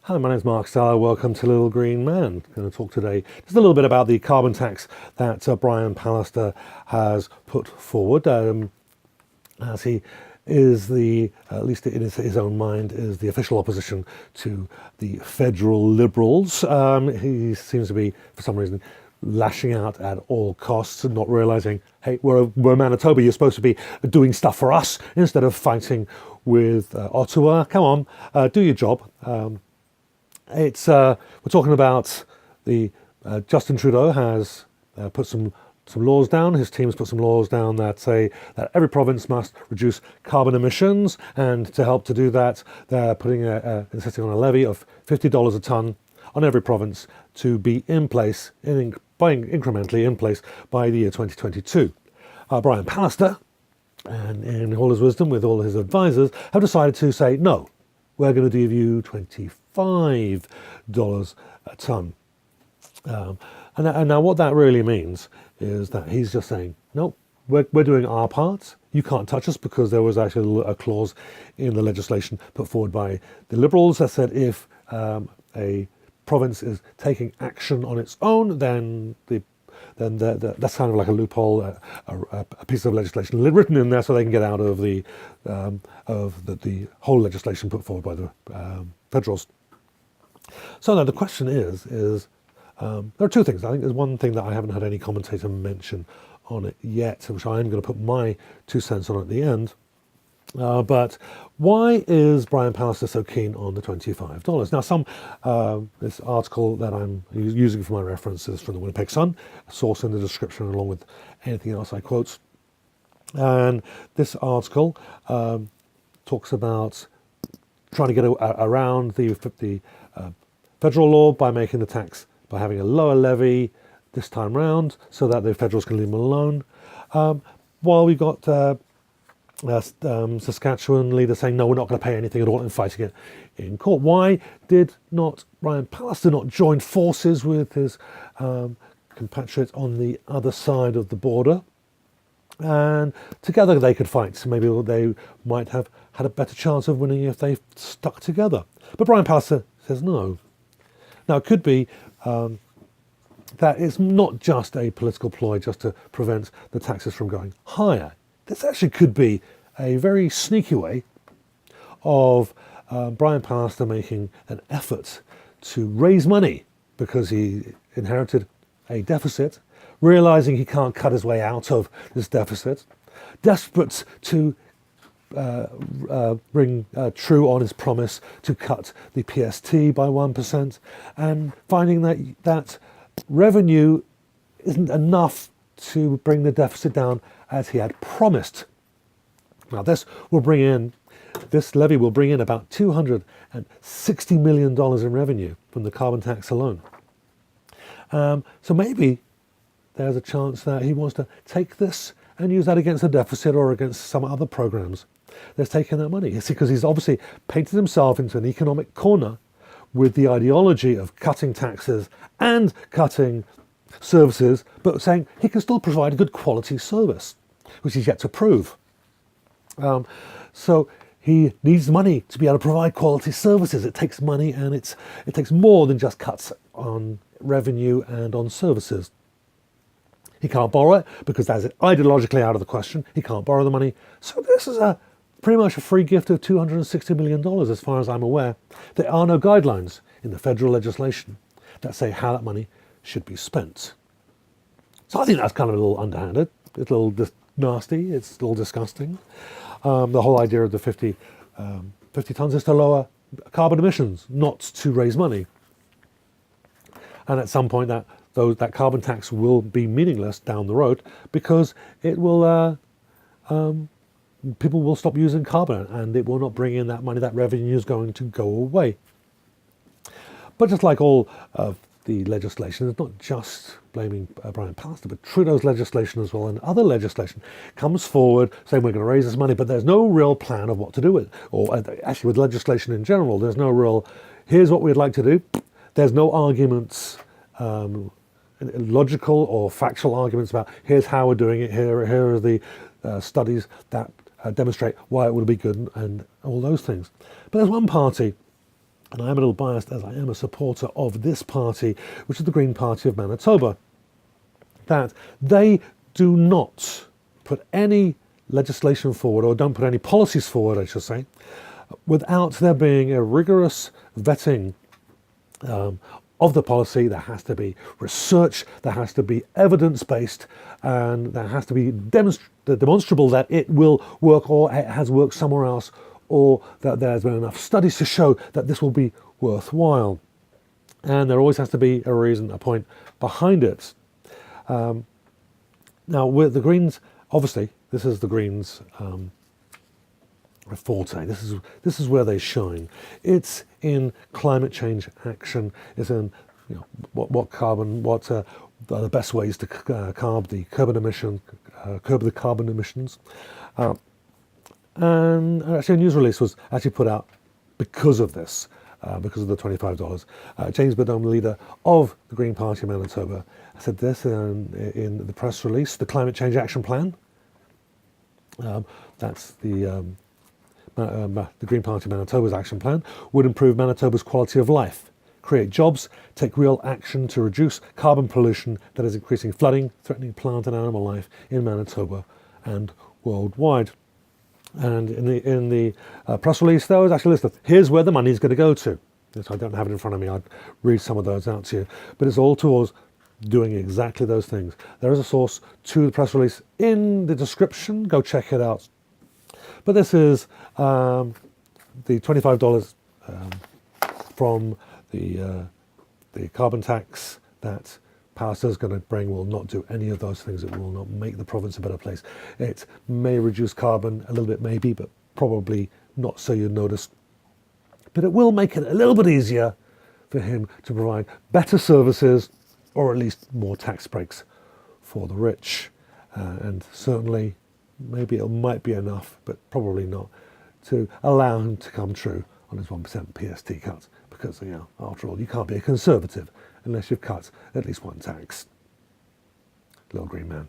Hi, my name's Mark Stallard. Welcome to Little Green Man. I'm going to talk today just a little bit about the carbon tax that Brian Pallister has put forward, as he is at least in his own mind, is the official opposition to the federal Liberals. He seems to be, for some reason, lashing out at all costs and not realising, hey, we're Manitoba, you're supposed to be doing stuff for us instead of fighting with Ottawa. Come on, do your job. We're talking about the Justin Trudeau has put some laws down. His team has put some laws down that say that every province must reduce carbon emissions, and to help to do that, they're insisting on a levy of $50 a tonne on every province to be in place, incrementally in place by the year 2022. Brian Pallister, and in all his wisdom with all his advisors, have decided to say, no, we're going to give you $25 a tonne. And now what that really means is that he's just saying, no, we're doing our part. You can't touch us, because there was actually a clause in the legislation put forward by the Liberals that said if a province is taking action on its own, then that's kind of like a loophole, a piece of legislation written in there so they can get out of the whole legislation put forward by the Federals. So now the question is there are two things. I think there's one thing that I haven't had any commentator mention on it yet, which I'm going to put my 2 cents on at the end. But why is Brian Pallister so keen on the $25? Now, this article that I'm using for my reference is from the Winnipeg Sun, a source in the description along with anything else I quote. And this article talks about trying to get around the federal law by making the tax, by having a lower levy this time round so that the federals can leave them alone. While we've got Saskatchewan leader saying, no, we're not going to pay anything at all, and fighting it in court. Why did not Brian Pallister not join forces with his compatriot on the other side of the border? And together they could fight. So maybe they might have had a better chance of winning if they stuck together. But Brian Pallister says no. Now, it could be that it's not just a political ploy just to prevent the taxes from going higher. This actually could be a very sneaky way of Brian Pallister making an effort to raise money, because he inherited a deficit, realising he can't cut his way out of this deficit, desperate to bring true on his promise to cut the PST by 1%, and finding that revenue isn't enough to bring the deficit down as he had promised. Now, this levy will bring in about $260 million in revenue from the carbon tax alone. So maybe there's a chance that he wants to take this and use that against the deficit or against some other programs that's taking that money. It's because he's obviously painted himself into an economic corner with the ideology of cutting taxes and cutting services, but saying he can still provide a good quality service, which he's yet to prove. So he needs money to be able to provide quality services. It takes money, and it takes more than just cuts on revenue and on services. He can't borrow it because that's ideologically out of the question. He can't borrow the money. So this is pretty much a free gift of $260 million, as far as I'm aware. There are no guidelines in the federal legislation that say how that money should be spent. So I think that's kind of a little underhanded. It's a little nasty. It's a little disgusting. The whole idea of the 50 tonnes is to lower carbon emissions, not to raise money. And at some point that carbon tax will be meaningless down the road, because it will people will stop using carbon, and it will not bring in that money. That revenue is going to go away. But just like all of the legislation, it's not just blaming Brian Pallister, but Trudeau's legislation as well, and other legislation comes forward saying we're going to raise this money, but there's no real plan of what to do with it. Or actually with legislation in general, there's no real, here's what we'd like to do. There's no arguments, logical or factual arguments about here's how we're doing it, here are the studies that demonstrate why it would be good, and all those things. But there's one party and I'm a little biased as I am a supporter of this party, which is the Green Party of Manitoba, that they do not put any legislation forward, or don't put any policies forward, I should say, without there being a rigorous vetting of the policy. There has to be research, there has to be evidence-based, and there has to be demonstrable that it will work, or it has worked somewhere else, or that there's been enough studies to show that this will be worthwhile. And there always has to be a reason, a point behind it. Now, with the Greens, obviously, this is the Greens' forte. This is where they shine. It's in climate change action. It's in what the best ways to curb the carbon emissions. And actually, a news release was actually put out because of this, because of the $25. James Bedome, leader of the Green Party of Manitoba, said this in the press release: the Climate Change Action Plan. That's the Green Party of Manitoba's action plan, would improve Manitoba's quality of life, create jobs, take real action to reduce carbon pollution that is increasing flooding, threatening plant and animal life in Manitoba and worldwide. And in the press release, there was actually a list of here's where the money is going to go to. So I don't have it in front of me. I'd read some of those out to you, but it's all towards doing exactly those things. There is a source to the press release in the description. Go check it out. But this is the $25 from the carbon tax that Pallister is going to bring will not do any of those things. It will not make the province a better place. It may reduce carbon a little bit, maybe, but probably not so you notice. But it will make it a little bit easier for him to provide better services, or at least more tax breaks for the rich. And certainly, maybe it might be enough, but probably not, to allow him to come true on his 1% PST cut. Because, after all, you can't be a conservative unless you've cut at least one tax. Little Green Man.